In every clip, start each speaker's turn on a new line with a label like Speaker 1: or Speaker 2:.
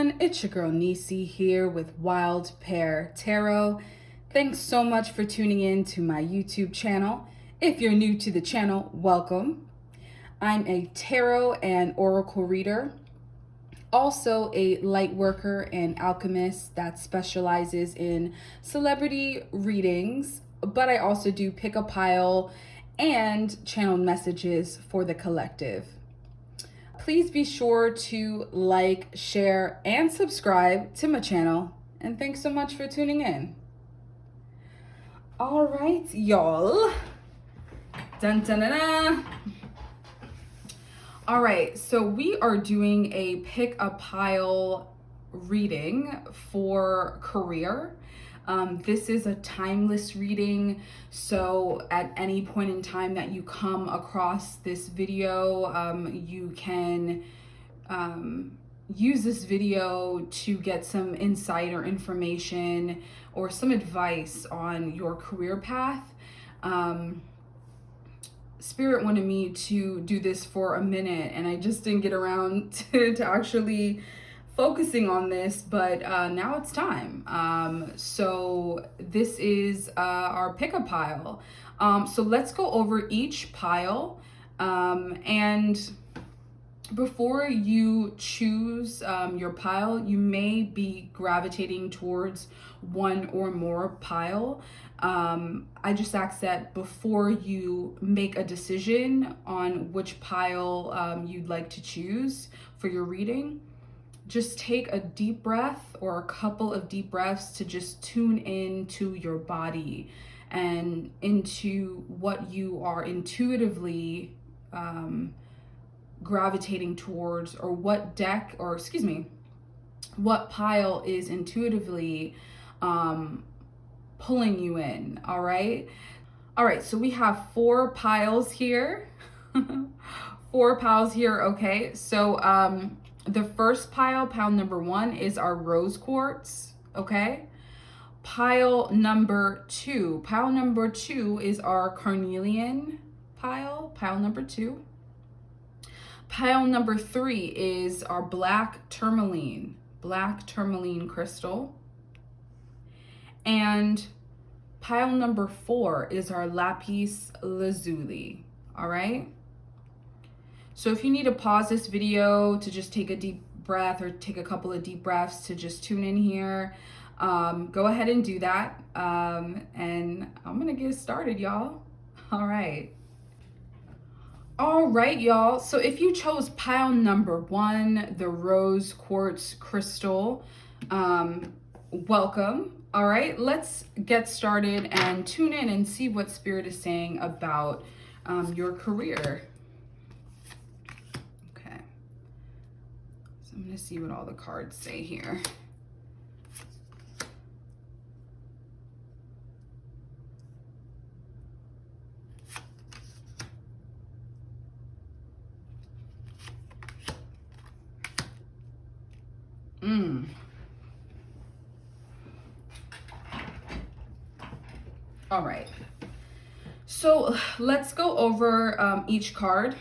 Speaker 1: everyone, it's your girl Nisi here with Wild Pear Tarot. Thanks so much for tuning in to my YouTube channel. If you're new to the channel, welcome. I'm a tarot and oracle reader, also a light worker and alchemist that specializes in celebrity readings, but I also do pick a pile and channel messages for the collective. Please be sure to like, share, and subscribe to my channel. And thanks so much for tuning in. All right, y'all. Dun dun dun dun. All right, so we are doing a pick a pile reading for career. This is a timeless reading, so at any point in time that you come across this video, you can use this video to get some insight or information or some advice on your career path. Spirit wanted me to do this for a minute and I just didn't get around to actually focusing on this, but now it's time. So this is our pick-a pile. So let's go over each pile. And before you choose your pile, you may be gravitating towards one or more pile. I just ask that before you make a decision on which pile you'd like to choose for your reading, just take a deep breath or a couple of deep breaths to just tune into your body and into what you are intuitively gravitating towards, or what deck, or excuse me, what pile is intuitively pulling you in. All right, so we have 4 piles here. 4 piles here. Okay, so the first pile number 1, is our rose quartz. Okay, pile number 2 is our carnelian pile number 2. Pile number 3 is our black tourmaline crystal. And pile number 4 is our lapis lazuli. All right, so if you need to pause this video to just take a deep breath or take a couple of deep breaths to just tune in here, go ahead and do that. And I'm gonna get started, y'all. All right, y'all. So if you chose pile number 1, the rose quartz crystal, welcome. All right, let's get started and tune in and see what Spirit is saying about your career. Okay, so I'm gonna see what all the cards say here. All right, so let's go over each card.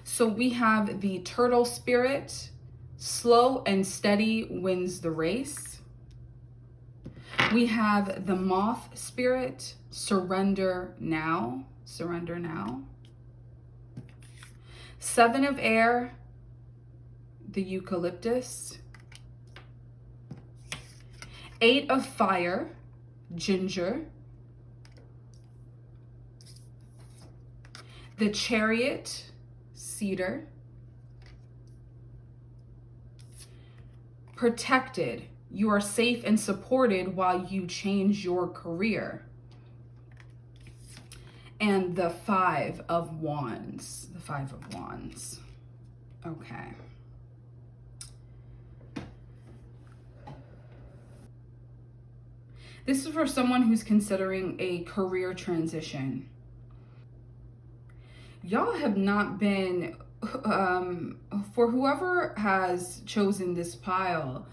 Speaker 1: So we have the turtle spirit, slow and steady wins the race. We have the moth spirit, surrender now. 7 of air, the eucalyptus. 8 of fire, ginger. The chariot, cedar. Protected, you are safe and supported while you change your career. And the 5 of wands, Okay. This is for someone who's considering a career transition. Y'all have not been, for whoever has chosen this pile,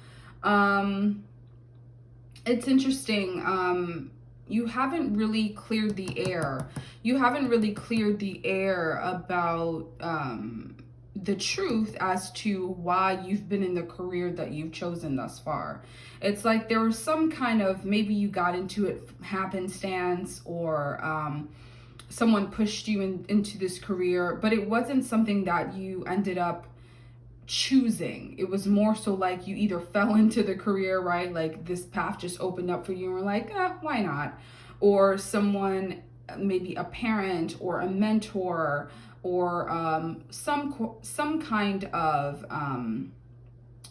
Speaker 1: it's interesting. You haven't really cleared the air. You haven't really cleared the air about the truth as to why you've been in the career that you've chosen thus far. It's like there was some kind of, maybe you got into it happenstance, or someone pushed you into this career, but it wasn't something that you ended up choosing. It was more so like you either fell into the career, right? Like this path just opened up for you and we're like, why not? Or someone, maybe a parent or a mentor, or some kind of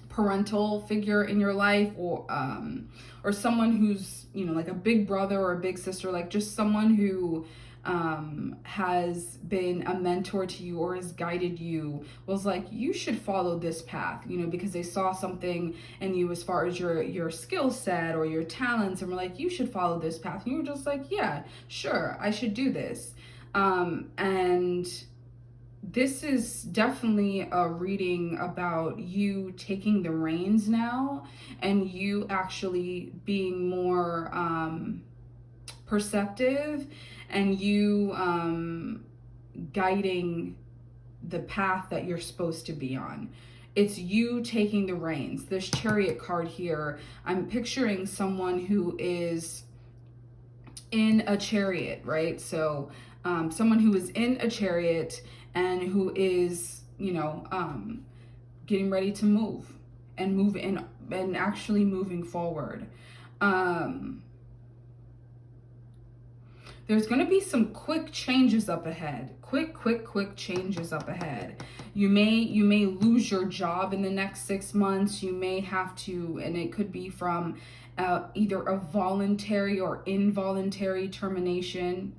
Speaker 1: parental figure in your life, or someone who's, you know, like a big brother or a big sister, like just someone who has been a mentor to you or has guided you, was like, you should follow this path, you know, because they saw something in you as far as your skill set or your talents, and were like, you should follow this path. And you were just like, yeah, sure, I should do this. And this is definitely a reading about you taking the reins now, and you actually being more perceptive, and you guiding the path that you're supposed to be on. It's you taking the reins. This Chariot card here, I'm picturing someone who is in a chariot, right? So someone who is in a chariot and who is, you know, getting ready to move and actually moving forward. There's going to be some quick changes up ahead. Quick changes up ahead. You may lose your job in the next 6 months. You may have to, and it could be from either a voluntary or involuntary termination.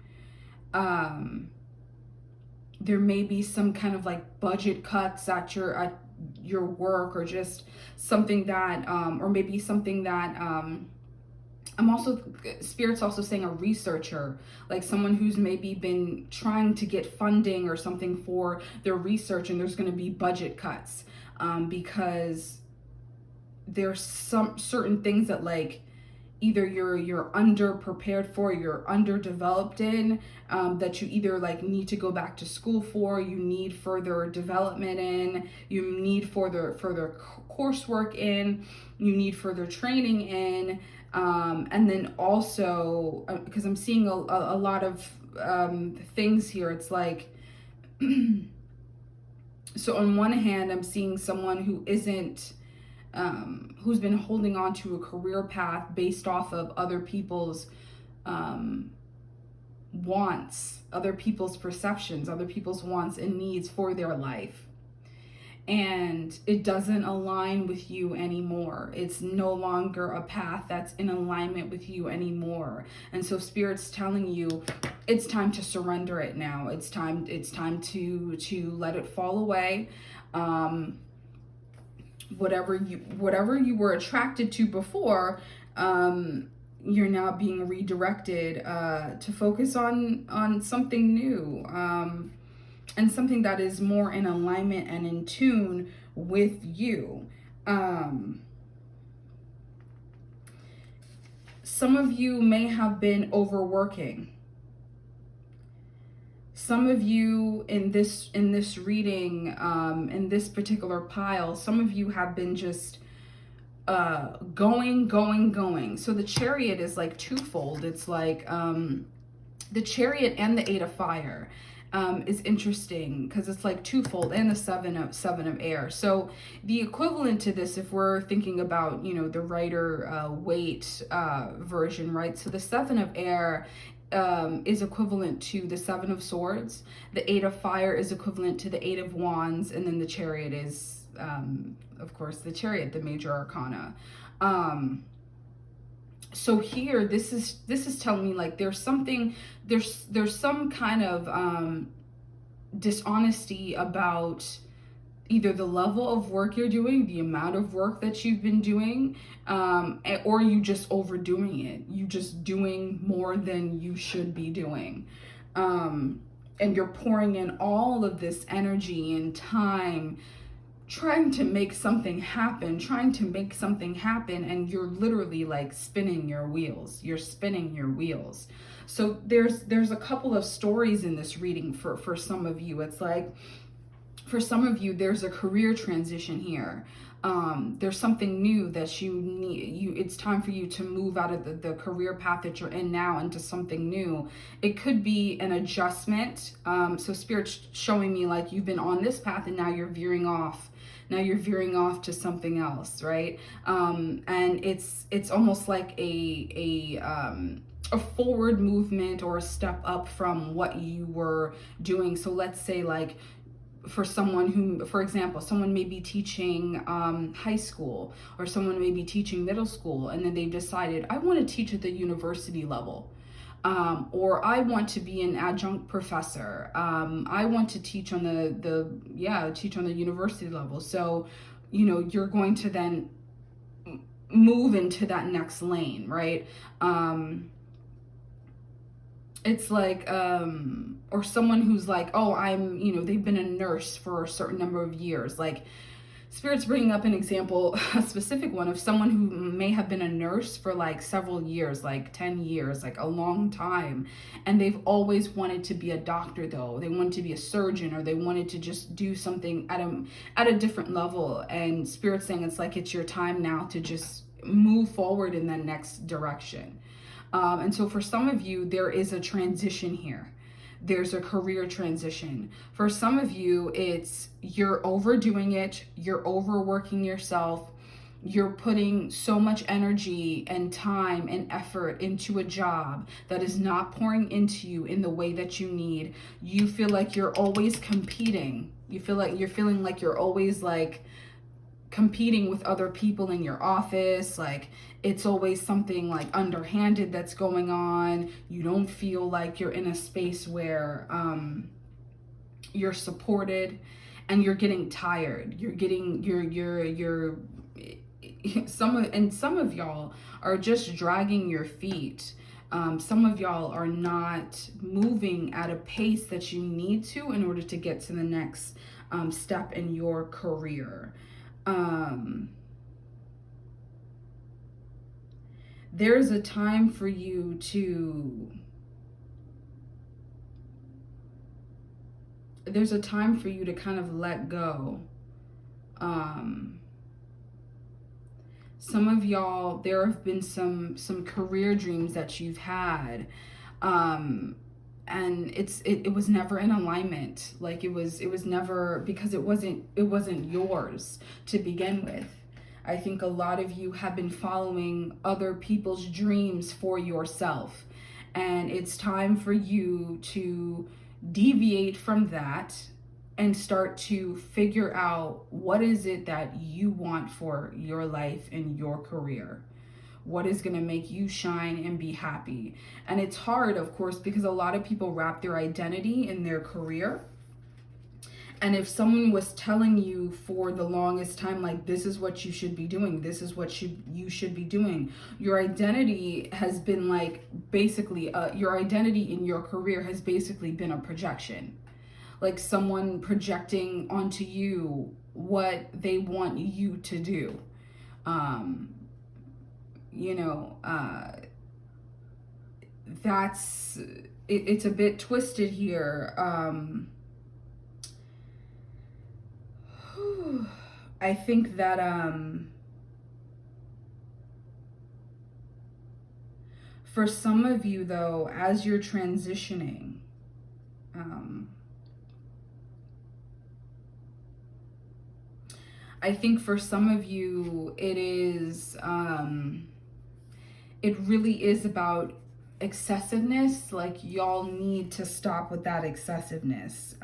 Speaker 1: There may be some kind of like budget cuts at your work, or just something that, or maybe something that, I'm also, Spirit's also saying a researcher, like someone who's maybe been trying to get funding or something for their research, and there's going to be budget cuts because there's some certain things that, like, either you're under prepared for, you're underdeveloped in, that you either like need to go back to school for, you need further development in, you need further coursework in, you need further training in. And then also, because I'm seeing a lot of things here, it's like, so on one hand, I'm seeing someone who isn't, who's been holding on to a career path based off of other people's wants, other people's perceptions, other people's wants and needs for their life. And it doesn't align with you anymore. It's no longer a path that's in alignment with you anymore. And so Spirit's telling you it's time to surrender it now. It's time to let it fall away. Whatever you were attracted to before, you're now being redirected to focus on something new. And something that is more in alignment and in tune with you. Some of you may have been overworking. Some of you in this reading, in this particular pile, some of you have been just going. So the Chariot is like twofold. It's like the Chariot and the Eight of Fire. Is interesting because it's like twofold, and the seven of air. So the equivalent to this, if we're thinking about, you know, the Rider Waite version, right? So the Seven of Air is equivalent to the Seven of Swords. The Eight of Fire is equivalent to the Eight of Wands, and then the Chariot is, of course, the Chariot, the major arcana. So here, this is telling me like there's some kind of dishonesty about either the level of work you're doing, the amount of work that you've been doing, or you just overdoing it. You just doing more than you should be doing. And you're pouring in all of this energy and time trying to make something happen, and you're literally like spinning your wheels. So there's a couple of stories in this reading for some of you. It's like For some of you, there's a career transition here. There's something new that you need. It's time for you to move out of the career path that you're in now into something new. It could be an adjustment. So Spirit's showing me like you've been on this path and now you're veering off. Now you're veering off to something else, right? And it's almost like a forward movement or a step up from what you were doing. So let's say like for someone who, for example, someone may be teaching high school, or someone may be teaching middle school, and then they've decided, I want to teach at the university level. Or I want to be an adjunct professor. I want to teach on teach on the university level. So, you're going to then move into that next lane, right? It's like, or someone who's like, oh, they've been a nurse for a certain number of years. Like, Spirit's bringing up an example, a specific one of someone who may have been a nurse for like several years, like 10 years, like a long time. And they've always wanted to be a doctor though. They wanted to be a surgeon, or they wanted to just do something at a different level. And Spirit's saying it's like, it's your time now to just move forward in that next direction. And so for some of you, there is a transition here. There's a career transition. For some of you, it's you're overdoing it, you're overworking yourself, you're putting so much energy and time and effort into a job that is not pouring into you in the way that you need. You feel like you're always competing. You feel like you're feeling like you're always like competing with other people in your office. Like it's always something like underhanded that's going on. You don't feel like you're in a space where you're supported, and you're getting tired. Some of y'all are just dragging your feet. Some of y'all are not moving at a pace that you need to in order to get to the next step in your career. There's a time for you to kind of let go. Some of y'all, there have been some career dreams that you've had, and it was never in alignment. Like it was never, because it wasn't yours to begin with. I think a lot of you have been following other people's dreams for yourself, and it's time for you to deviate from that and start to figure out what is it that you want for your life and your career. What is going to make you shine and be happy? And it's hard, of course, because a lot of people wrap their identity in their career. And if someone was telling you for the longest time, like, this is what you should be doing, this is what you should be doing, your identity has been like, basically, your identity in your career has basically been a projection. Like someone projecting onto you what they want you to do. That's, it's a bit twisted here. I think that for some of you though, as you're transitioning, I think for some of you it is it really is about excessiveness. Like y'all need to stop with that excessiveness.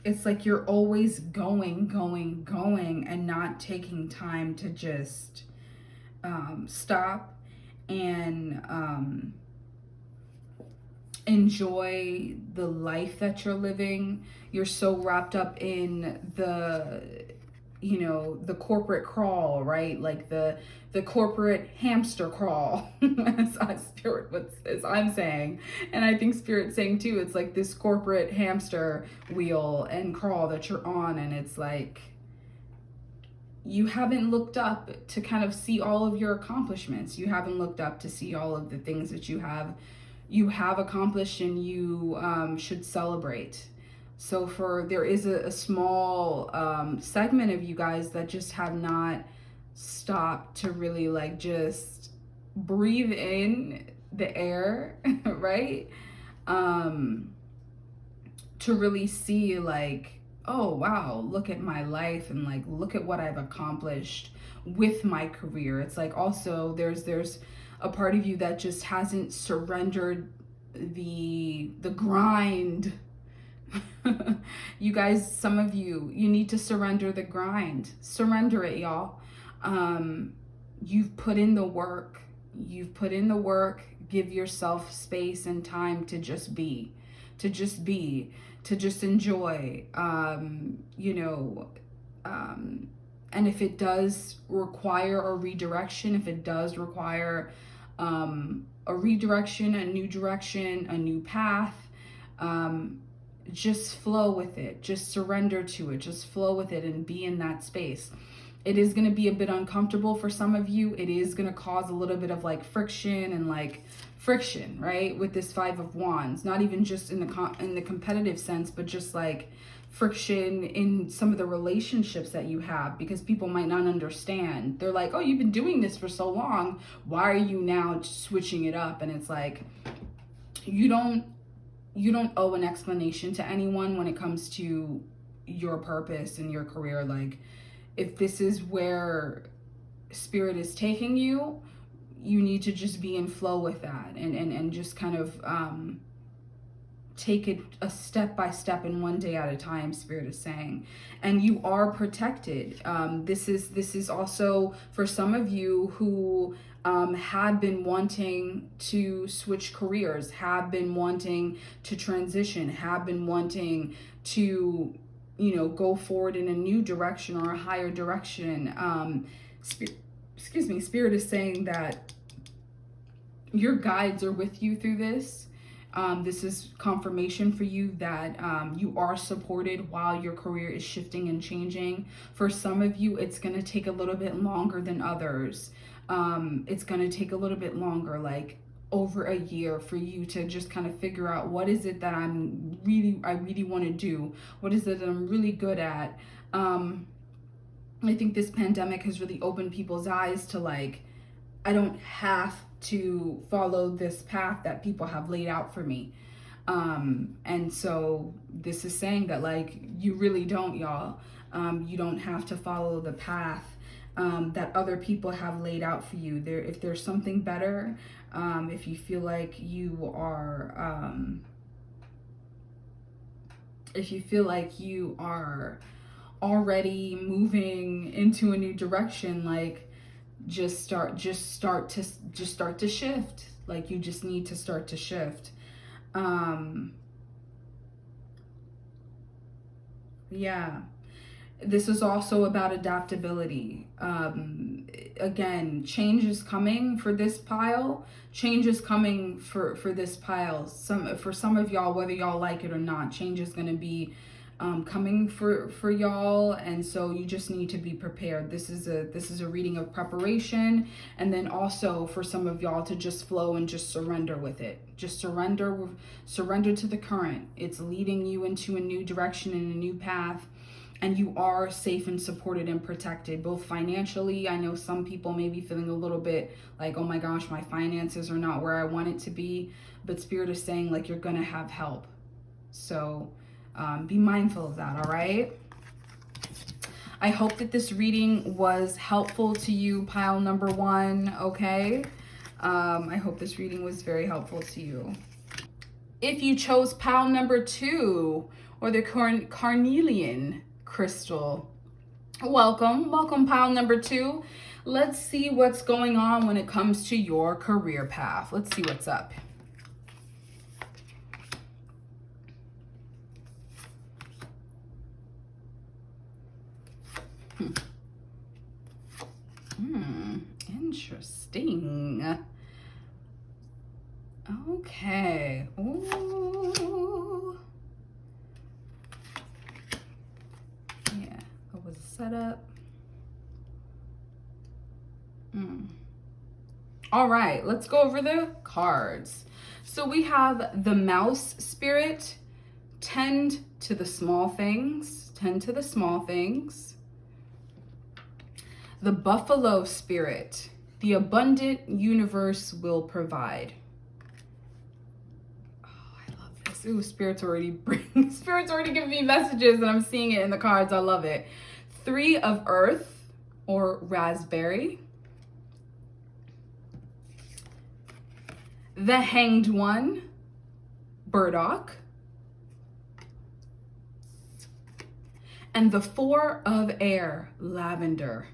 Speaker 1: It's like you're always going and not taking time to just stop and enjoy the life that you're living. You're so wrapped up in the corporate crawl, right? Like the corporate hamster crawl, as I'm saying. And I think Spirit's saying too, it's like this corporate hamster wheel and crawl that you're on. And it's like, you haven't looked up to kind of see all of your accomplishments. You haven't looked up to see all of the things that you have, you have accomplished and you should celebrate. So there is a small segment of you guys that just have not stopped to really like just breathe in the air, right? To really see like, oh wow, look at my life and like look at what I've accomplished with my career. It's like also there's a part of you that just hasn't surrendered the grind. You guys, some of you need to surrender the grind. Surrender it, y'all. You've put in the work. You've put in the work. Give yourself space and time to just be, to just be, to just enjoy. And if it does require a redirection, if it does require a redirection, a new direction, a new path, just flow with it. Just surrender to it. Just flow with it and be in that space. It is going to be a bit uncomfortable for some of you. It is going to cause a little bit of like friction and like friction, right? With this Five of Wands, not even just in the competitive sense, but just like friction in some of the relationships that you have, because people might not understand. They're like, oh, you've been doing this for so long. Why are you now switching it up? And it's like, you don't owe an explanation to anyone when it comes to your purpose and your career. Like, if this is where spirit is taking you, you need to just be in flow with that and just kind of take it a step by step and one day at a time, spirit is saying. And you are protected. This is also for some of you who have been wanting to switch careers, have been wanting to transition, have been wanting to, go forward in a new direction or a higher direction. Spirit is saying that your guides are with you through this. This is confirmation for you that you are supported while your career is shifting and changing. For some of you, it's going to take a little bit longer than others. It's going to take a little bit longer, like over a year, for you to just kind of figure out what is it that I really want to do. What is it that I'm really good at? I think this pandemic has really opened people's eyes to like, I don't have to follow this path that people have laid out for me. And so this is saying that like, you really don't, y'all. You don't have to follow the path that other people have laid out for you. If there's something better, if you feel like you are already moving into a new direction, like just start to shift. Like, you just need to start to shift. Yeah. This is also about adaptability. Again, change is coming for this pile. Change is coming for this pile. For some of y'all, whether y'all like it or not, change is going to be coming for y'all, and so you just need to be prepared. This is a reading of preparation, and then also for some of y'all to just flow and just surrender with it. Just surrender to the current. It's leading you into a new direction and a new path. And you are safe and supported and protected, both financially. I know some people may be feeling a little bit like, oh my gosh, my finances are not where I want it to be. But Spirit is saying like, you're going to have help. So be mindful of that, all right? I hope that this reading was helpful to you, pile number 1, okay? I hope this reading was very helpful to you. If you chose pile number 2, or the carnelian crystal, welcome pile number 2. Let's see what's going on when it comes to your career path. Let's see what's up. Interesting. Okay. Ooh. Yeah, what was the setup? All right, let's go over the cards. So we have the mouse spirit, tend to the small things, tend to the small things. The buffalo spirit, the abundant universe will provide. Oh, I love this. Ooh, Spirit's already giving me messages and I'm seeing it in the cards. I love it. 3 of earth or raspberry. The hanged one, burdock. And the 4 of air, lavender.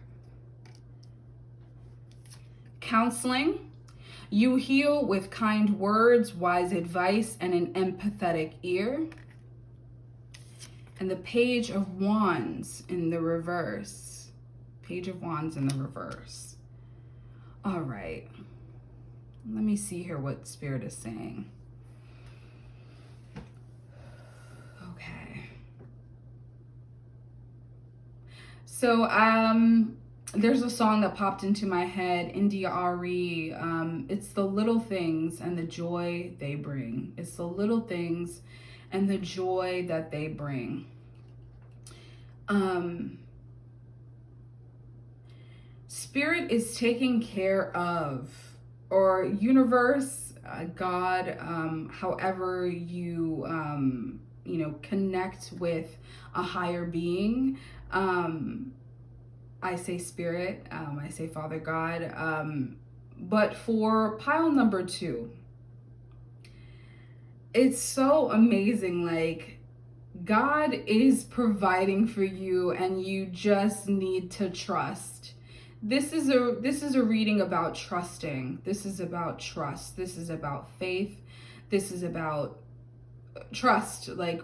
Speaker 1: Counseling, you heal with kind words, wise advice, and an empathetic ear. And the Page of Wands in the reverse. Page of Wands in the reverse. All right. Let me see here what Spirit is saying. Okay. So, there's a song that popped into my head, India Ari. It's the little things and the joy they bring. It's the little things and the joy that they bring. Spirit is taking care of, or universe, God, however you, connect with a higher being. I say Spirit, I say Father God. But for pile number 2, it's so amazing. Like, God is providing for you and you just need to trust. This is a reading about trusting. This is about trust. This is about faith. This is about trust. Like,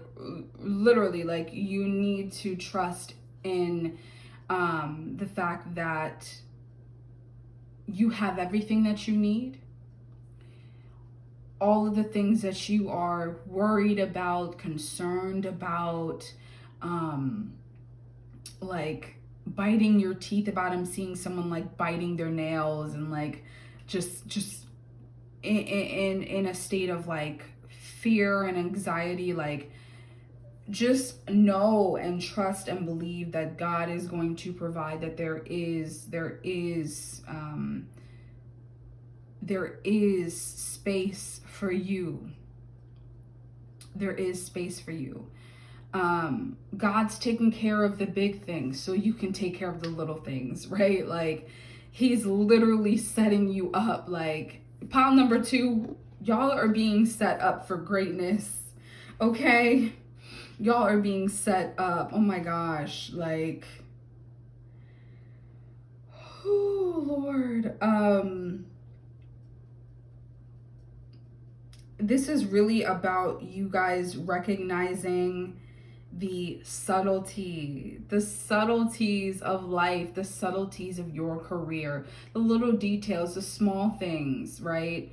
Speaker 1: literally, like, you need to trust in the fact that you have everything that you need. All of the things that you are worried about, concerned about, like biting your teeth about. I'm seeing someone like biting their nails and like just in a state of like fear and anxiety. Like, just know and trust and believe that God is going to provide, that there is space for you. There is space for you. God's taking care of the big things so you can take care of the little things, right? Like, he's literally setting you up. Like, pile number 2, y'all are being set up for greatness, okay? Y'all are being set up. Oh my gosh. Like, oh Lord. This is really about you guys recognizing the subtleties of life, the subtleties of your career, the little details, the small things, right?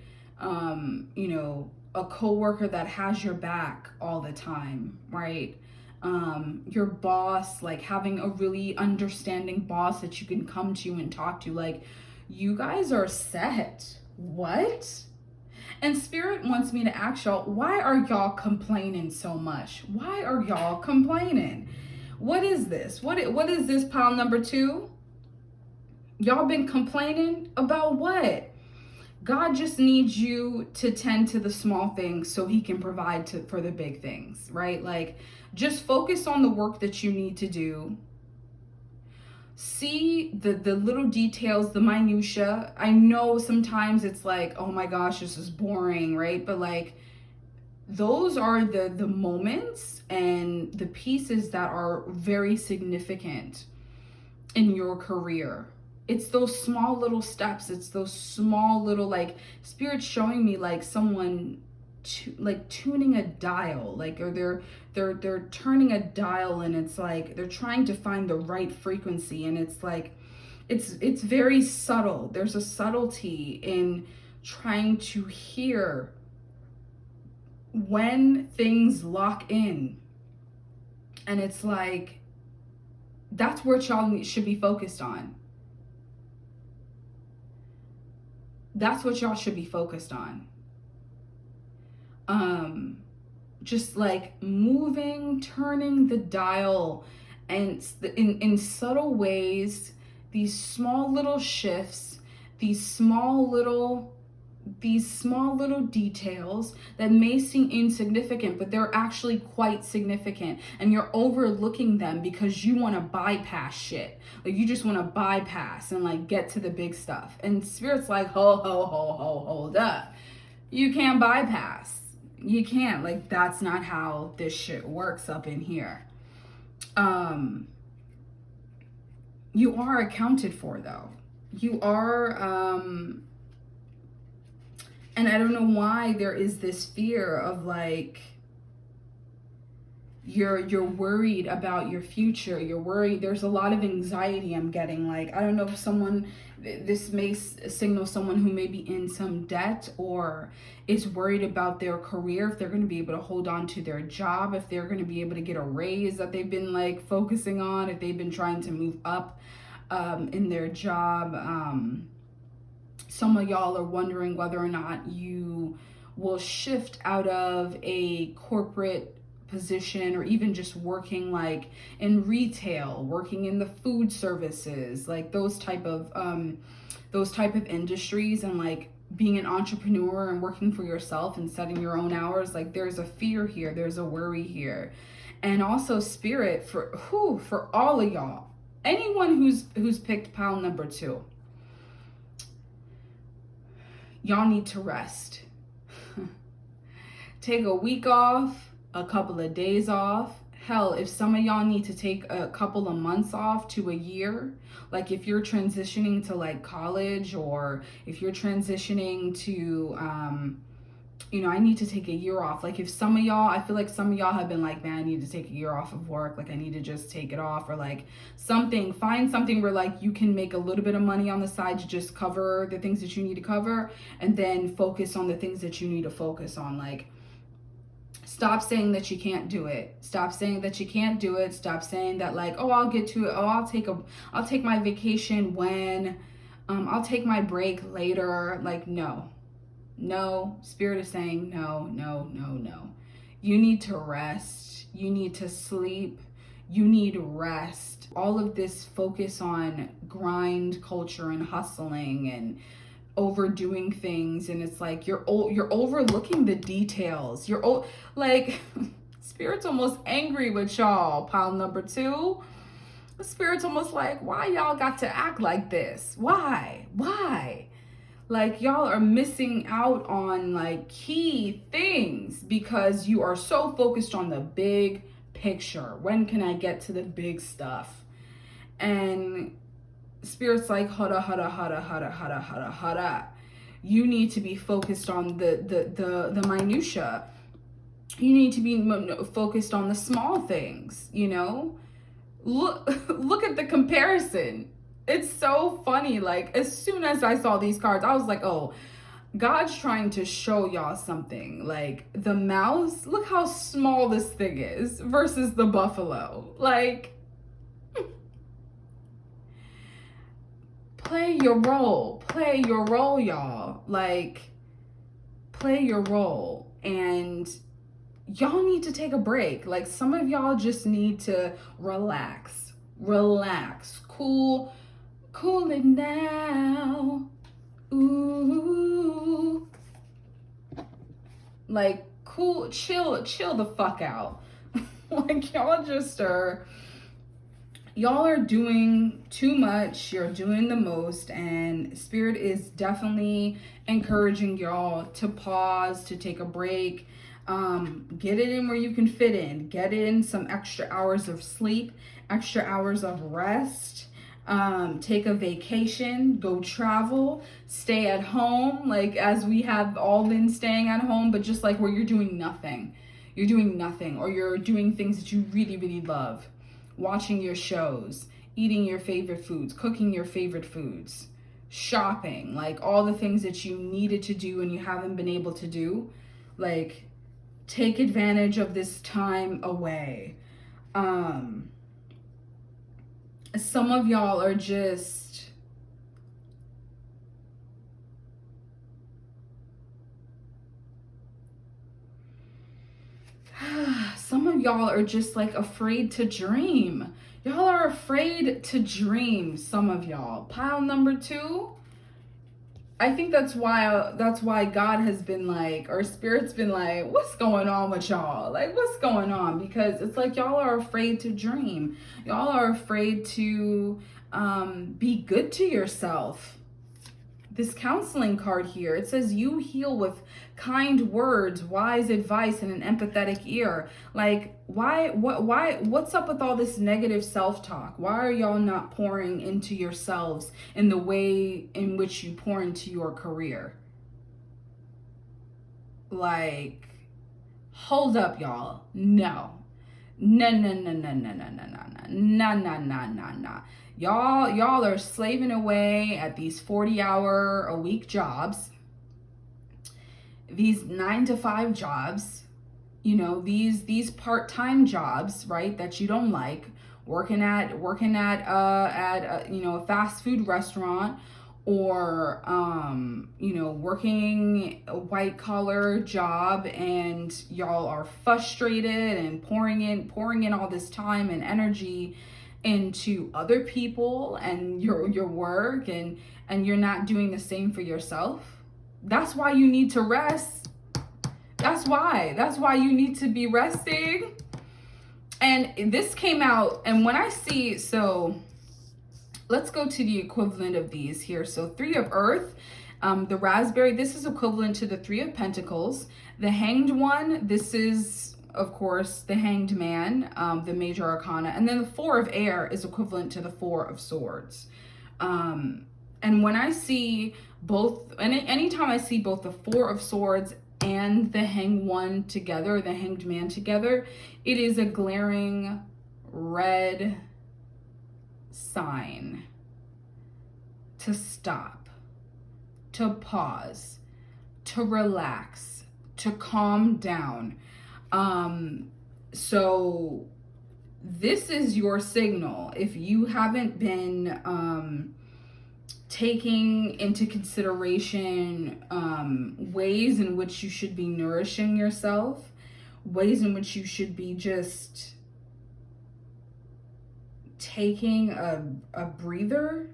Speaker 1: A coworker that has your back all the time, right? Your boss, like having a really understanding boss that you can come to and talk to. Like, you guys are set. What? And Spirit wants me to ask y'all, why are y'all complaining so much? Why are y'all complaining? What is this? What is this, pile number 2? Y'all been complaining about what? God just needs you to tend to the small things so he can provide for the big things, right? Like, just focus on the work that you need to do. See the little details, the minutia. I know sometimes it's like, oh my gosh, this is boring, right? But like, those are the moments and the pieces that are very significant in your career. It's those small little steps. It's those small little, like, Spirit's showing me like someone tuning a dial, like, or they're turning a dial, and it's like they're trying to find the right frequency, and it's like it's very subtle. There's a subtlety in trying to hear when things lock in, and it's like that's where y'all should be focused on. That's what y'all should be focused on. just like moving, turning the dial, and in subtle ways, these small little shifts, these small little details that may seem insignificant, but they're actually quite significant, and you're overlooking them because you want to bypass shit. Like, you just want to bypass and like get to the big stuff. And Spirit's like, hold up. You can't bypass. You can't. Like, that's not how this shit works up in here. You are accounted for, though. You are, and I don't know why there is this fear of like, you're worried about your future. You're worried. There's a lot of anxiety I'm getting. Like, I don't know if this may signal someone who may be in some debt or is worried about their career, if they're going to be able to hold on to their job, if they're going to be able to get a raise that they've been like focusing on, if they've been trying to move up in their job. Some of y'all are wondering whether or not you will shift out of a corporate position or even just working like in retail, working in the food services, like those type of industries, and like being an entrepreneur and working for yourself and setting your own hours. Like, there's a fear here, there's a worry here. And also, Spirit, for all of y'all, anyone who's picked pile number 2, y'all need to rest. Take a week off, a couple of days off. Hell, if some of y'all need to take a couple of months off to a year, like if you're transitioning to like college, or if you're transitioning to, I need to take a year off. Like, if some of y'all, I feel like some of y'all have been like, man, I need to take a year off of work. Like, I need to just take it off, or like find something where like you can make a little bit of money on the side to just cover the things that you need to cover, and then focus on the things that you need to focus on. Like, stop saying that you can't do it. Stop saying that you can't do it. Stop saying that like, oh, I'll get to it. Oh, I'll take my vacation when, I'll take my break later. Like, no. Spirit is saying no. You need to rest. You need to sleep. You need rest. All of this focus on grind culture and hustling and overdoing things, and it's like you're overlooking the details. Like, Spirit's almost angry with y'all, pile number 2. Spirit's almost like, why y'all got to act like this? Why? Like, y'all are missing out on like key things because you are so focused on the big picture. When can I get to the big stuff? And Spirit's like, hada. You need to be focused on the minutia. You need to be focused on the small things, Look at the comparison. It's so funny. Like, as soon as I saw these cards, I was like, oh, God's trying to show y'all something. Like, the mouse, look how small this thing is versus the buffalo. Like, play your role, y'all. Like, play your role. And y'all need to take a break. Like, some of y'all just need to relax, cool it now. Ooh, like, cool, chill the fuck out. Like, y'all are doing too much. You're doing the most, and Spirit is definitely encouraging y'all to pause, to take a break. Get it in where you can fit in. Get in some extra hours of sleep, extra hours of rest. Take a vacation, go travel, stay at home, like as we have all been staying at home, but just like where you're doing nothing. You're doing nothing, or you're doing things that you really, really love. Watching your shows, eating your favorite foods, cooking your favorite foods, shopping, like all the things that you needed to do and you haven't been able to do. Like, take advantage of this time away. Some of y'all are just of y'all are just like afraid to dream. Y'all are afraid to dream, some of y'all. Pile number 2, I think that's why God has been like, or Spirit's been like, what's going on with y'all? Like, what's going on? Because it's like y'all are afraid to dream. Y'all are afraid to be good to yourself. This counseling card here, it says you heal with kind words, wise advice, and an empathetic ear. Like, what's up with all this negative self-talk? Why are y'all not pouring into yourselves in the way in which you pour into your career? Like, hold up, y'all. No. No, no, no, no, no, no, no, no, no, no, no, no, no. Y'all are slaving away at these 40-hour-a-week jobs, these 9-to-5 jobs, you know, these part-time jobs, right, that you don't like, working at you know, a fast food restaurant, or you know, working a white collar job, and y'all are frustrated and pouring in all this time and energy into other people and your work, and you're not doing the same for yourself. That's why you need to rest. That's why you need to be resting. And this came out, and when I see, so let's go to the equivalent of these here. So 3 of Earth, the raspberry, this is equivalent to the 3 of Pentacles. The Hanged One, this is, of course, the Hanged Man, the major arcana. And then the 4 of Air is equivalent to the 4 of Swords. And when I see both, and anytime I see both the 4 of Swords and the Hanged One together, the Hanged Man together, it is a glaring red sign to stop, to pause, to relax, to calm down. So this is your signal. If you haven't been taking into consideration ways in which you should be nourishing yourself, ways in which you should be just taking a breather,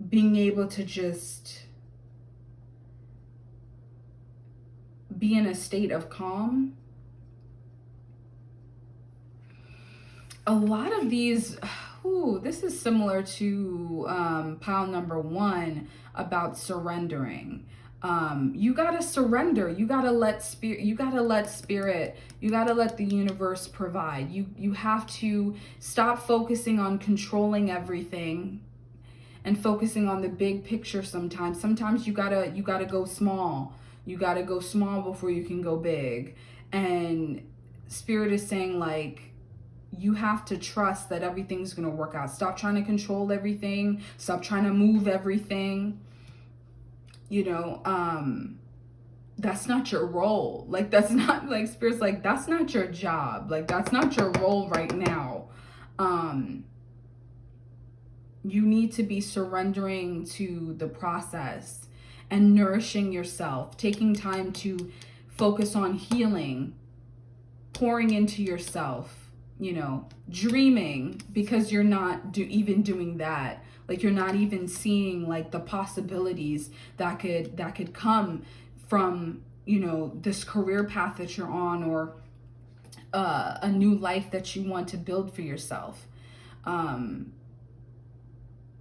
Speaker 1: being able to just be in a state of calm. A lot of these, this is similar to pile number 1 about surrendering. You gotta surrender. You gotta let spirit, you gotta let the universe provide. You have to stop focusing on controlling everything and focusing on the big picture. Sometimes you gotta go small. You gotta go small before you can go big. And Spirit is saying, like, you have to trust that everything's gonna work out. Stop trying to control everything. Stop trying to move everything. You know, that's not your role. Like, that's not, like, Spirit's like, that's not your job. Like, that's not your role right now. You need to be surrendering to the process and nourishing yourself, taking time to focus on healing, pouring into yourself, you know, dreaming, because you're not even doing that. Like, you're not even seeing, like, the possibilities that could come from, you know, this career path that you're on, or a new life that you want to build for yourself.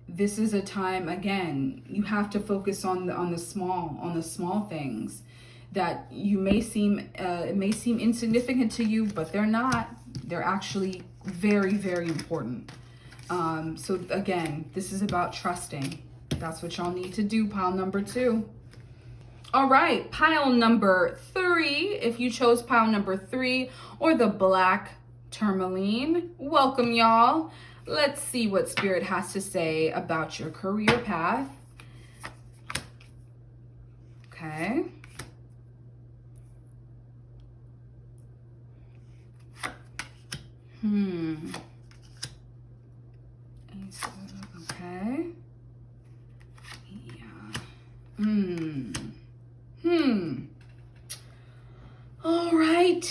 Speaker 1: This is a time, again, you have to focus on the small things that you may seem it may seem insignificant to you, but they're not. They're actually very, very important. So again, this is about trusting. That's what y'all need to do, pile number 2. All right, pile number 3. If you chose pile number 3 or the black tourmaline, welcome, y'all. Let's see what Spirit has to say about your career path. Okay. Okay. Yeah. All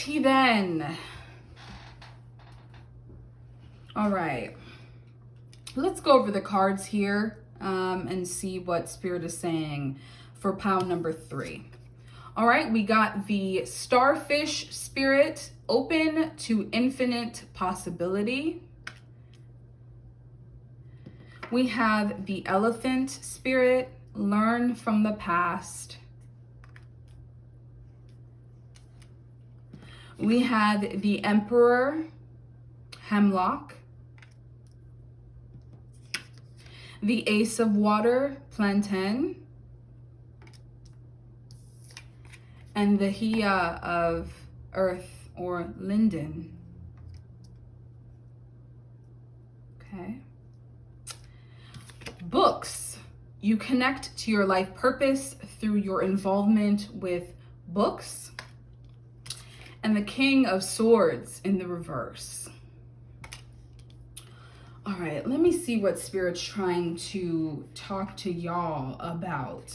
Speaker 1: righty then. All right. Let's go over the cards here and see what Spirit is saying for pile number 3. All right, we got the Starfish Spirit, open to infinite possibility. We have the Elephant Spirit, learn from the past. We have the Emperor, Hemlock. The Ace of Water, Plantain. And the Hia of Earth, or Linden. Okay. Books. You connect to your life purpose through your involvement with books. And the King of Swords in the reverse. All right, let me see what Spirit's trying to talk to y'all about.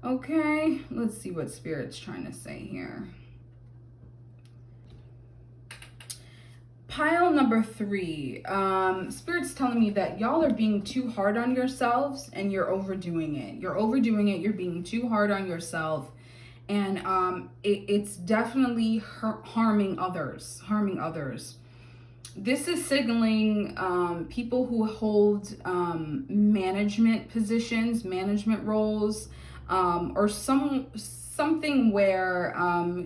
Speaker 1: Okay, let's see what Spirit's trying to say here. Pile number 3. Spirit's telling me that y'all are being too hard on yourselves and you're overdoing it. You're overdoing it. You're being too hard on yourself. And it's definitely harming others. This is signaling people who hold management positions, management roles, or something where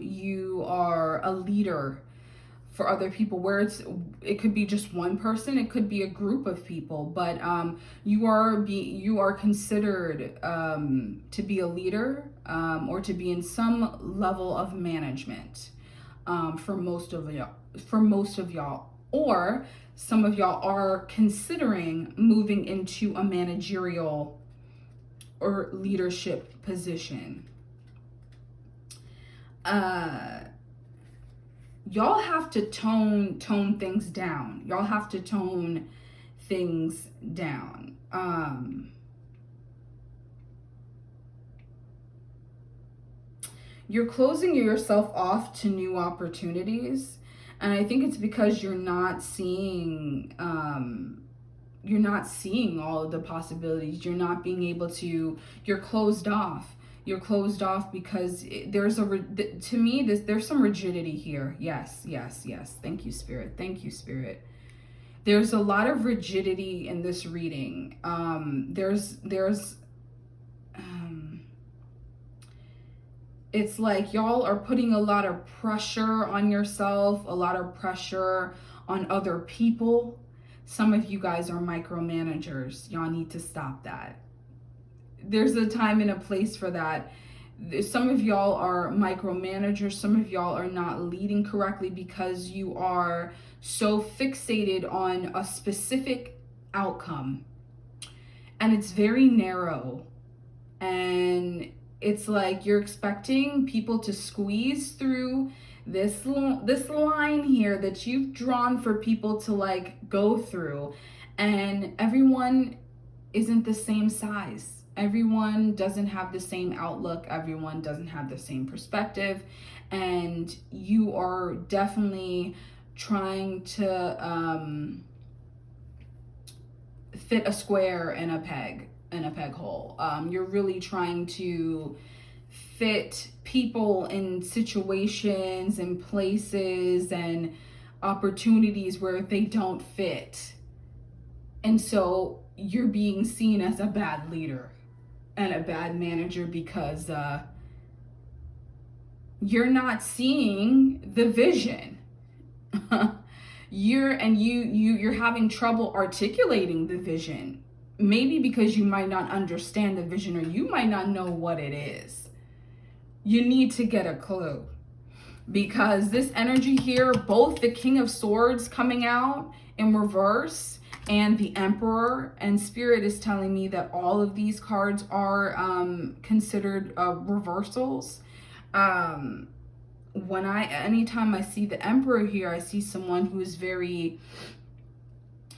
Speaker 1: you are a leader for other people, where it could be just one person, it could be a group of people, but you are considered to be a leader or to be in some level of management for most of y'all, or some of y'all are considering moving into a managerial or leadership position. Y'all have to tone things down. Y'all have to tone things down. You're closing yourself off to new opportunities, and I think it's because you're not seeing all of the possibilities. You're not being able to, you're closed off. You're closed off because there's some rigidity here. Yes. Thank you, Spirit. There's a lot of rigidity in this reading. It's like y'all are putting a lot of pressure on yourself, a lot of pressure on other people. Some of you guys are micromanagers. Y'all need to stop that. There's a time and a place for that. Some of y'all are micromanagers. Some of y'all are not leading correctly because you are so fixated on a specific outcome. And it's very narrow. And it's like you're expecting people to squeeze through this line here that you've drawn for people to like go through. And everyone isn't the same size. Everyone doesn't have the same outlook. Everyone doesn't have the same perspective. And you are definitely trying to fit a square in a peg hole. You're really trying to fit people in situations and places and opportunities where they don't fit. And so you're being seen as a bad leader and a bad manager because you're not seeing the vision. You're having trouble articulating the vision. Maybe because you might not understand the vision, or you might not know what it is. You need to get a clue, because this energy here, both the King of Swords coming out in reverse and the Emperor, and Spirit is telling me that all of these cards are considered reversals. Anytime I see the Emperor here, I see someone who is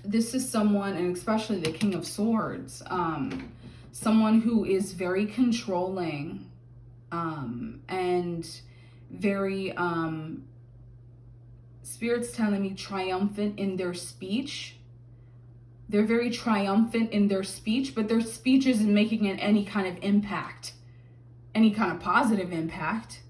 Speaker 1: this is someone, and especially the King of Swords, someone who is very controlling, and very Spirit's telling me triumphant in their speech. They're very triumphant in their speech, but their speech isn't making any kind of impact, any kind of positive impact.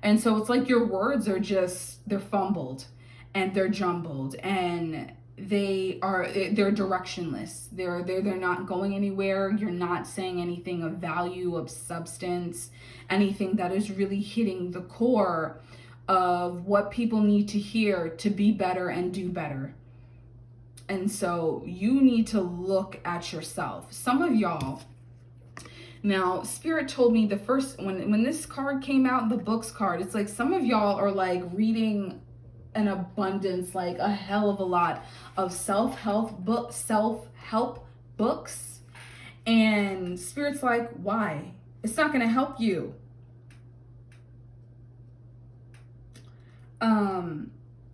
Speaker 1: And so it's like your words are just, they're fumbled and they're jumbled, and they're directionless. They're not going anywhere. You're not saying anything of value, of substance, anything that is really hitting the core of what people need to hear to be better and do better. And so you need to look at yourself. Some of y'all, now Spirit told me the first, when this card came out, the books card, it's like some of y'all are like reading an abundance, like a hell of a lot of self-help books. And Spirit's like, why? It's not going to help you.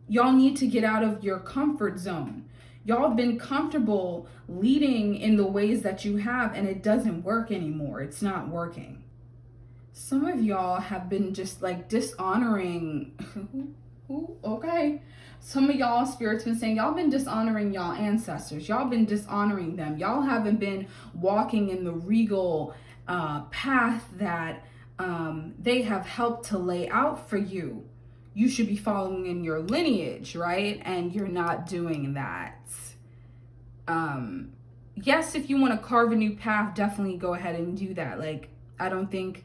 Speaker 1: Y'all need to get out of your comfort zone. Y'all have been comfortable leading in the ways that you have, and it doesn't work anymore. It's not working. Some of y'all have been just like dishonoring. Okay. Some of y'all, Spirit's been saying, y'all been dishonoring y'all ancestors. Y'all been dishonoring them. Y'all haven't been walking in the regal path that they have helped to lay out for you. You should be following in your lineage, right? And you're not doing that. Yes, if you want to carve a new path, definitely go ahead and do that. Like, I don't think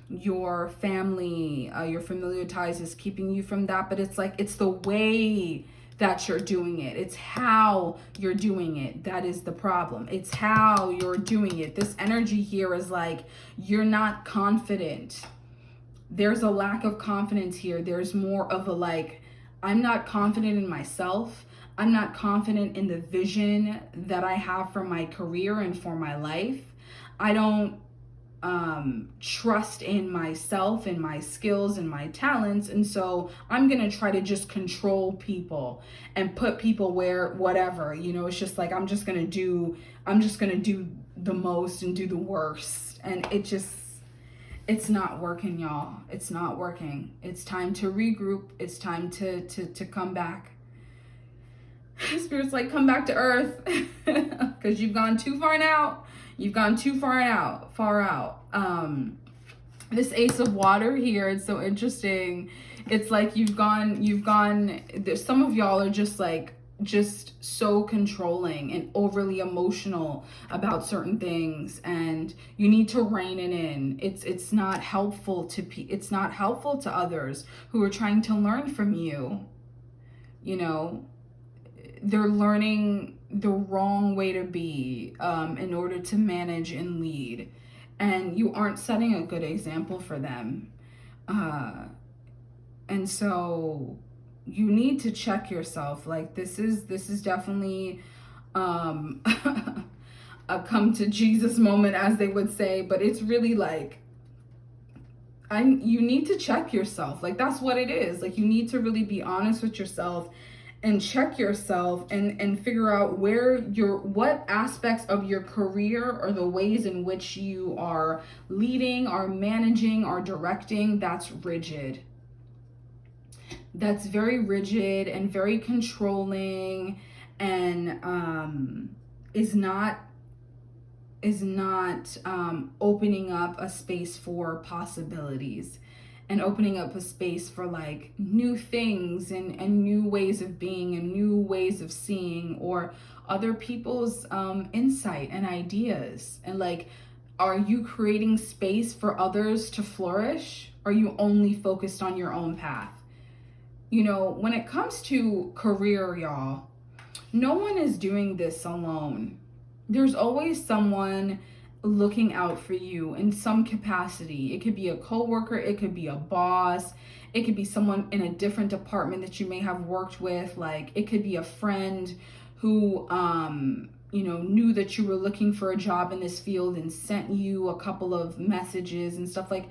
Speaker 1: your family, your familiar ties is keeping you from that, but it's like, it's the way that you're doing it. It's how you're doing it. That is the problem. It's how you're doing it. This energy here is like, you're not confident. There's a lack of confidence here. There's more of a like, I'm not confident in myself. I'm not confident in the vision that I have for my career and for my life. I don't trust in myself and my skills and my talents. And so I'm going to try to just control people and put people where, whatever, it's just like, I'm just going to do the most and do the worst. And it's not working, y'all. It's not working. It's time to regroup. It's time to come back. Spirit's like, come back to earth because you've gone too far now. You've gone too far out. This Ace of Water here, it's so interesting. It's like you've gone, some of y'all are just so controlling and overly emotional about certain things, and you need to rein it in. It's not helpful to others who are trying to learn from you. They're learning the wrong way to be in order to manage and lead, and you aren't setting a good example for them. And so you need to check yourself. Like, this is definitely a come to Jesus moment, as they would say, but it's really like, you need to check yourself. Like, that's what it is. Like, you need to really be honest with yourself and check yourself and figure out what aspects of your career or the ways in which you are leading, are managing, are directing, that's rigid. That's very rigid and very controlling, and is not opening up a space for possibilities and opening up a space for like new things and new ways of being and new ways of seeing, or other people's insight and ideas. And like, are you creating space for others to flourish? Or are you only focused on your own path? When it comes to career, y'all, no one is doing this alone. There's always someone looking out for you in some capacity. It could be a coworker, it could be a boss, it could be someone in a different department that you may have worked with. Like, it could be a friend who knew that you were looking for a job in this field and sent you a couple of messages and stuff. Like,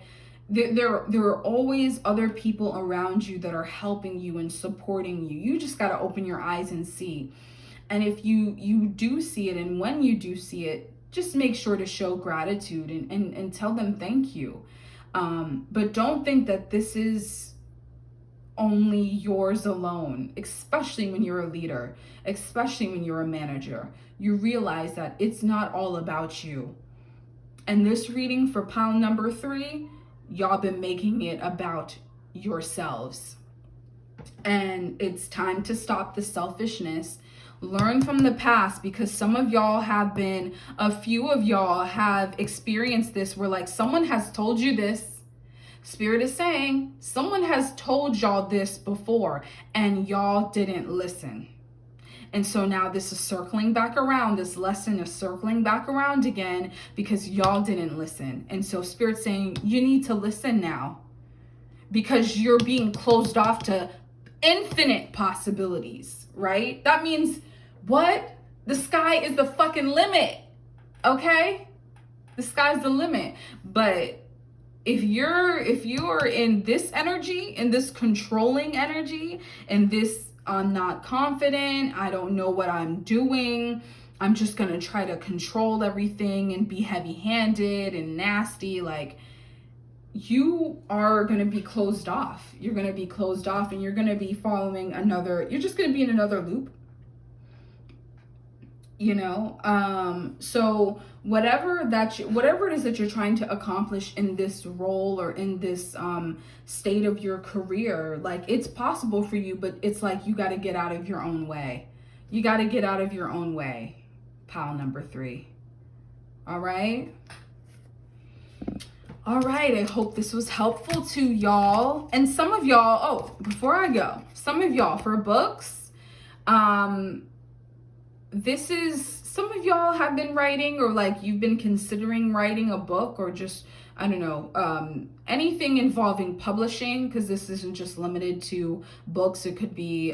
Speaker 1: there are always other people around you that are helping you and supporting you. You just got to open your eyes and see. And if you do see it, and when you do see it, just make sure to show gratitude and tell them thank you. But don't think that this is only yours alone, especially when you're a leader, especially when you're a manager. You realize that it's not all about you. And this reading for pile number 3, y'all been making it about yourselves. And it's time to stop the selfishness. Learn from the past, because some of y'all have been, a few of y'all have experienced this where like someone has told you this. Spirit is saying someone has told y'all this before and y'all didn't listen. And so now this is circling back around. This lesson is circling back around again because y'all didn't listen. And so Spirit's saying you need to listen now, because you're being closed off to infinite possibilities, right? That means what? The sky is the fucking limit, okay? The sky's the limit. But if you're in this energy, in this controlling energy, in this I'm not confident, I don't know what I'm doing, I'm just gonna try to control everything and be heavy-handed and nasty, like, you are gonna be closed off. You're gonna be closed off and you're gonna be following another, you're just gonna be in another loop. So whatever it is that you're trying to accomplish in this role or in this state of your career, like, it's possible for you, but it's like you got to get out of your own way. You got to get out of your own way. Pile number 3. All right, I hope this was helpful to y'all. And some of y'all, before I go, some of y'all for books, some of y'all have been writing, or like you've been considering writing a book, or just, I don't know, anything involving publishing, because this isn't just limited to books. It could be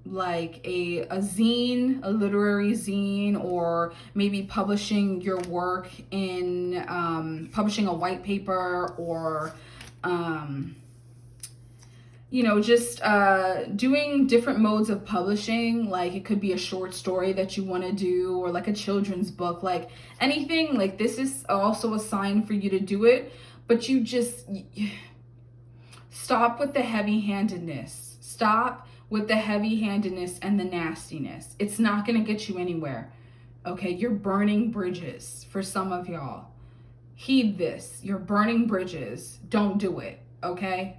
Speaker 1: like a zine, a literary zine, or maybe publishing your work in, publishing a white paper, or, just doing different modes of publishing. Like, it could be a short story that you want to do, or like a children's book, like anything. Like, this is also a sign for you to do it, but you just stop with the heavy-handedness. Stop with the heavy-handedness and the nastiness. It's not going to get you anywhere. Okay, you're burning bridges for some of y'all. Heed this. You're burning bridges. Don't do it, okay?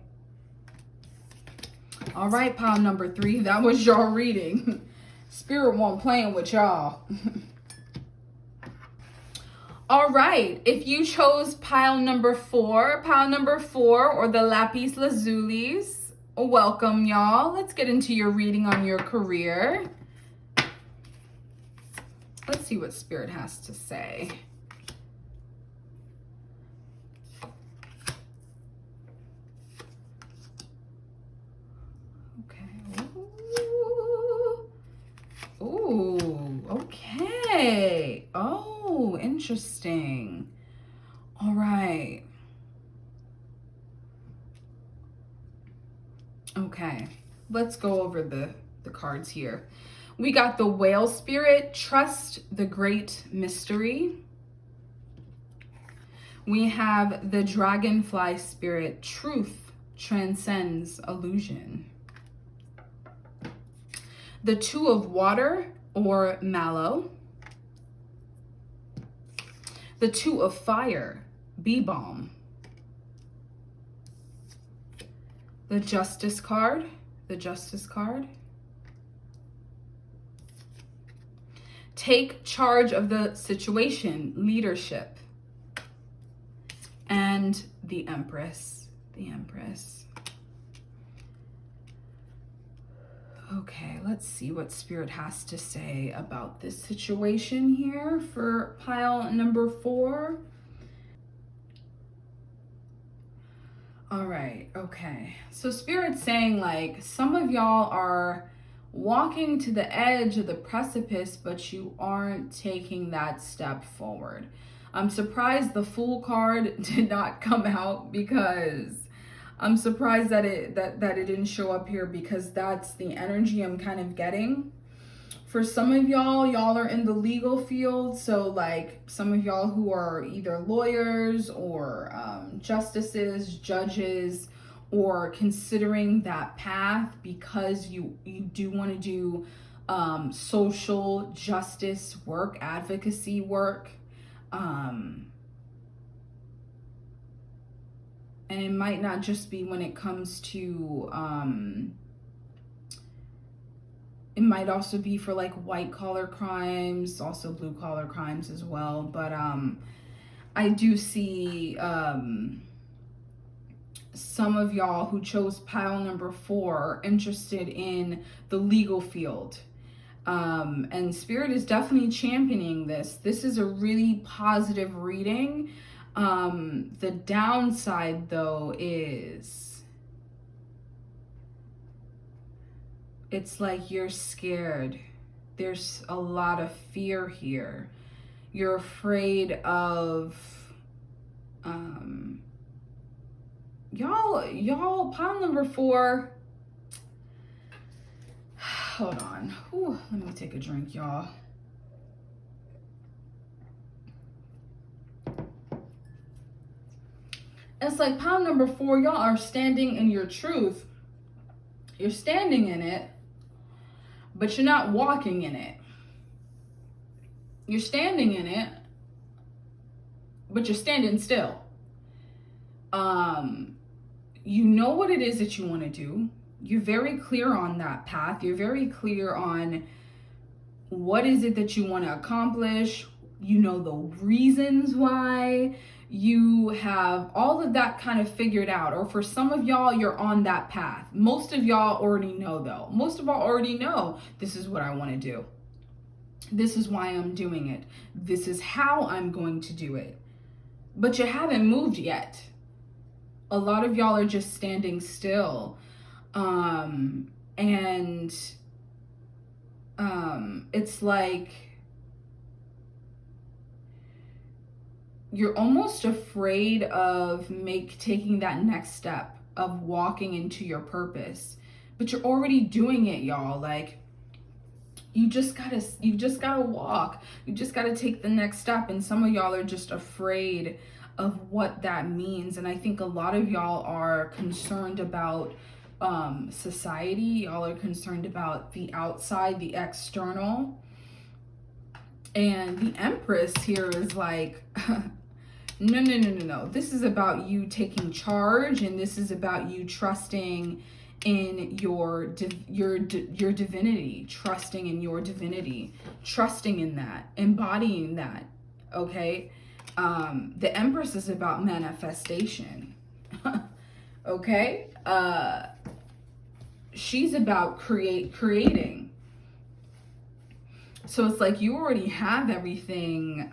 Speaker 1: All right, pile number 3, that was your reading. Spirit won't playing with y'all. All right, if you chose pile number 4, or the lapis lazulis, welcome, y'all. Let's get into your reading on your career. Let's see what Spirit has to say. Ooh, okay. Oh, interesting. All right. Okay, let's go over the cards here. We got the Whale Spirit, trust the great mystery. We have the Dragonfly Spirit, truth transcends illusion. The Two of Water, or Mallow. The Two of Fire, Bee Balm. The Justice card, Take charge of the situation, leadership. And the Empress, Okay, let's see what Spirit has to say about this situation here for pile number 4. All right, okay. So Spirit's saying, like, some of y'all are walking to the edge of the precipice, but you aren't taking that step forward. I'm surprised the Fool card did not come out, because I'm surprised that it didn't show up here, because that's the energy I'm kind of getting For some of y'all are in the legal field. So like some of y'all who are either lawyers or justices, judges, or considering that path because you do want to do social justice work, advocacy work. And it might not just be when it comes to it might also be for like white collar crimes, also blue collar crimes as well. But I do see some of y'all who chose pile number 4 interested in the legal field. And Spirit is definitely championing this. This is a really positive reading. The downside, though, is it's like you're scared. There's a lot of fear here. You're afraid of y'all pile number 4. Hold on. Whew, let me take a drink, y'all. It's like pile number 4, y'all are standing in your truth. You're standing in it, but you're not walking in it. You're standing in it, but you're standing still. You know what it is that you want to do. You're very clear on that path. You're very clear on what is it that you want to accomplish. You know the reasons why. You have all of that kind of figured out. Or for some of y'all, you're on that path. Most of y'all already know, though. Most of y'all already know this is what I want to do. This is why I'm doing it. This is how I'm going to do it. But you haven't moved yet. A lot of y'all are just standing still. It's like you're almost afraid of taking that next step of walking into your purpose, but you're already doing it, y'all. Like you just gotta walk. You just gotta take the next step. And some of y'all are just afraid of what that means. And I think a lot of y'all are concerned about society. Y'all are concerned about the outside, the external. And the Empress here is like, no. This is about you taking charge, and this is about you trusting in your divinity, trusting in your divinity, trusting in that, embodying that. Okay. The Empress is about manifestation. Okay. She's about creating. So it's like you already have everything.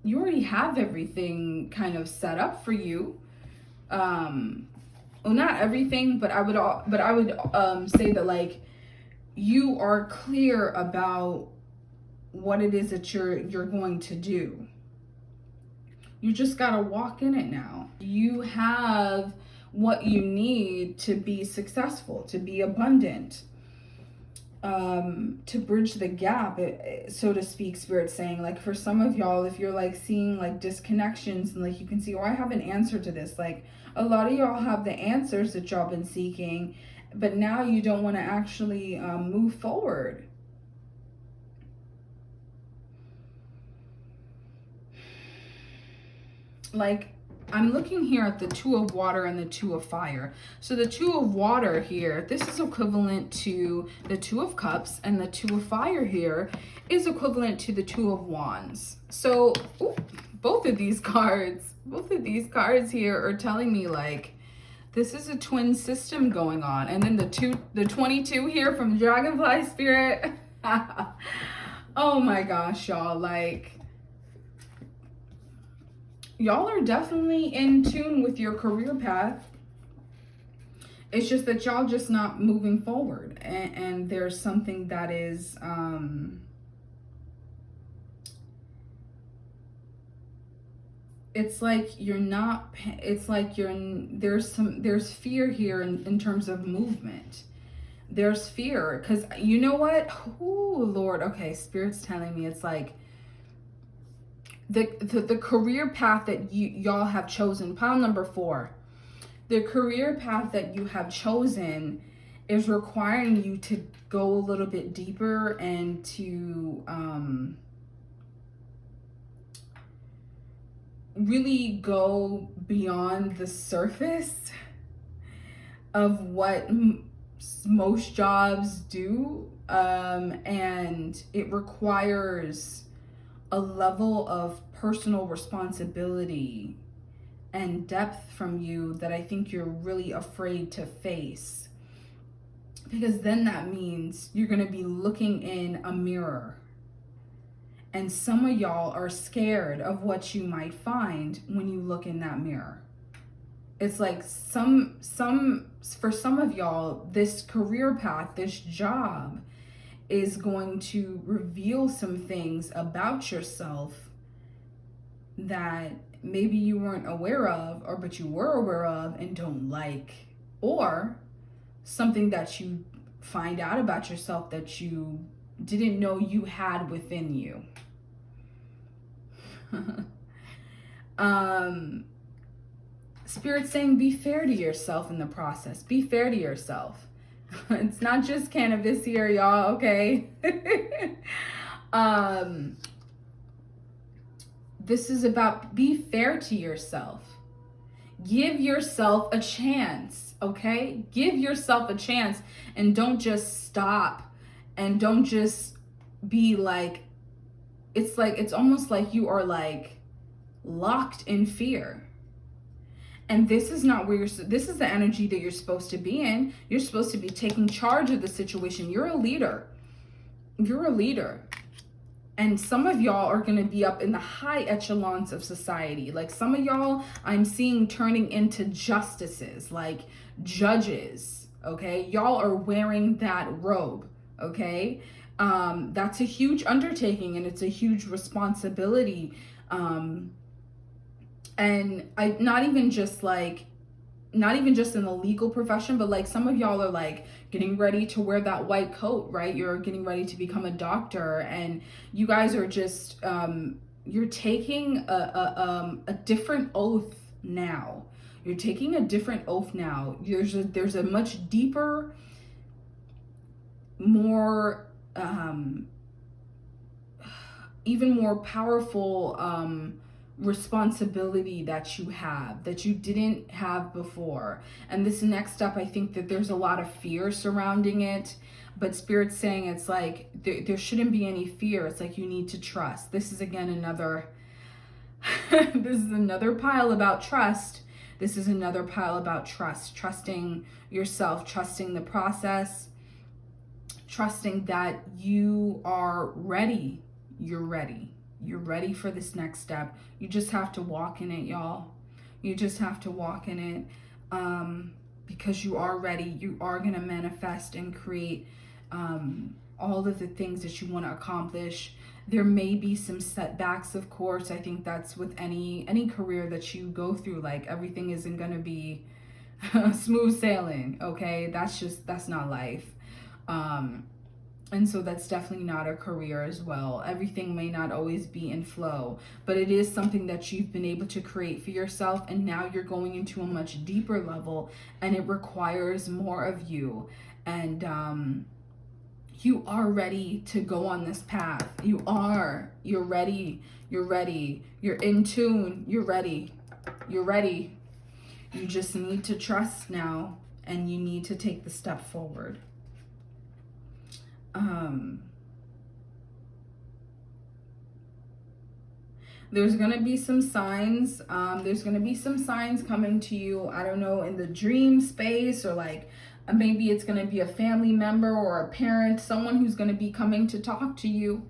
Speaker 1: You already have everything kind of set up for you. Well, not everything, but I would say that like you are clear about what it is that you're going to do. You just gotta walk in it now. You have what you need to be successful, to be abundant, to bridge the gap, so to speak. Spirit saying, like, for some of y'all, if you're like seeing like disconnections and like you can see, oh, I have an answer to this. Like a lot of y'all have the answers that y'all been seeking, but now you don't want to actually move forward. Like, I'm looking here at the 2 of water and the 2 of fire. So the 2 of water here, this is equivalent to the 2 of cups, and the 2 of fire here is equivalent to the 2 of wands. So both of these cards here are telling me like this is a twin system going on. And then the 22 here from Dragonfly Spirit. Oh my gosh, y'all, like y'all are definitely in tune with your career path. It's just that y'all just not moving forward. And there's something that is, it's like you're not, it's like there's fear here in terms of movement. There's fear, because you know what? Oh, Lord. Okay, Spirit's telling me it's like the career path that y'all have chosen, pile number 4. The career path that you have chosen is requiring you to go a little bit deeper and to really go beyond the surface of what most jobs do. And it requires a level of personal responsibility and depth from you that I think you're really afraid to face. Because then that means you're going to be looking in a mirror. And some of y'all are scared of what you might find when you look in that mirror. It's like for some of y'all, this career path, this job is going to reveal some things about yourself that maybe you weren't aware of, or but you were aware of and don't like, or something that you find out about yourself that you didn't know you had within you. Spirit's saying be fair to yourself in the process. Be fair to yourself. It's not just cannabis here, y'all, okay? This is about be fair to yourself. Give yourself a chance, okay? Give yourself a chance, and don't just stop, and don't just be like, it's almost like you are like locked in fear. And this is not where this is the energy that you're supposed to be in. You're supposed to be taking charge of the situation. You're a leader. You're a leader. And some of y'all are going to be up in the high echelons of society. Like some of y'all I'm seeing turning into justices, like judges, okay? Y'all are wearing that robe, okay? That's a huge undertaking, and it's a huge responsibility. And not even just in the legal profession, but like some of y'all are like getting ready to wear that white coat, right? You're getting ready to become a doctor, and you guys are just you're taking a different oath now. You're taking a different oath now. There's a much deeper, more even more powerful responsibility that you have that you didn't have before. And this next step, I think that there's a lot of fear surrounding it, but Spirit's saying it's like there shouldn't be any fear. It's like you need to trust. This is again another this is another pile about trust. This is another pile about trust. Trusting yourself, trusting the process, trusting that you are ready. You're ready. You're ready for this next step. You just have to walk in it, y'all. You just have to walk in it, because you are ready. You are going to manifest and create all of the things that you want to accomplish. There may be some setbacks, of course. I think that's with any career that you go through. Like everything isn't going to be smooth sailing, okay? That's not life. And so that's definitely not a career as well. Everything may not always be in flow, but it is something that you've been able to create for yourself. And now you're going into a much deeper level, and it requires more of you. And you are ready to go on this path. You're ready. You're ready. You're in tune. You're ready. You're ready. You just need to trust now, and you need to take the step forward. There's going to be some signs. There's going to be some signs coming to you. I don't know, in the dream space, or like maybe it's going to be a family member or a parent, someone who's going to be coming to talk to you.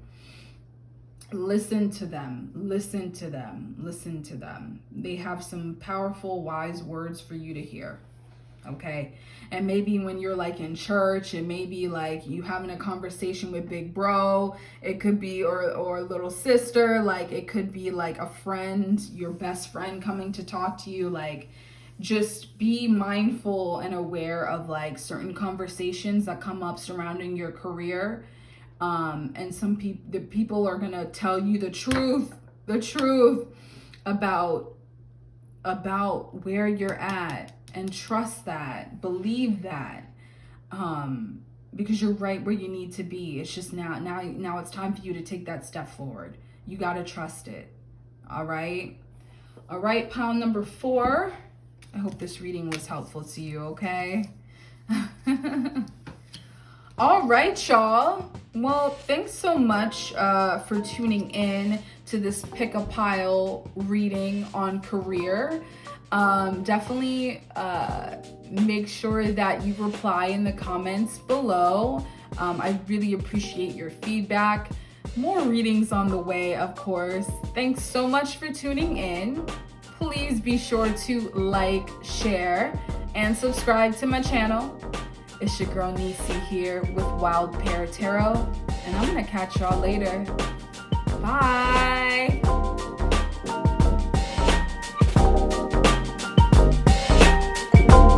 Speaker 1: Listen to them. Listen to them. Listen to them. They have some powerful, wise words for you to hear. Okay, and maybe when you're like in church, it may be like you having a conversation with big bro. It could be or little sister. Like it could be like a friend, your best friend coming to talk to you. Like just be mindful and aware of like certain conversations that come up surrounding your career. And the people are gonna tell you the truth about where you're at, and trust that, believe that, because you're right where you need to be. It's just now it's time for you to take that step forward. You got to trust it. All right, pound number 4. I hope this reading was helpful to you. Okay. All right, y'all. Well, thanks so much for tuning in to this Pick a Pile reading on career. Definitely make sure that you reply in the comments below. I really appreciate your feedback. More readings on the way, of course. Thanks so much for tuning in. Please be sure to like, share, and subscribe to my channel. It's your girl Nisi here with Wild Pear Tarot, and I'm gonna catch y'all later. Bye.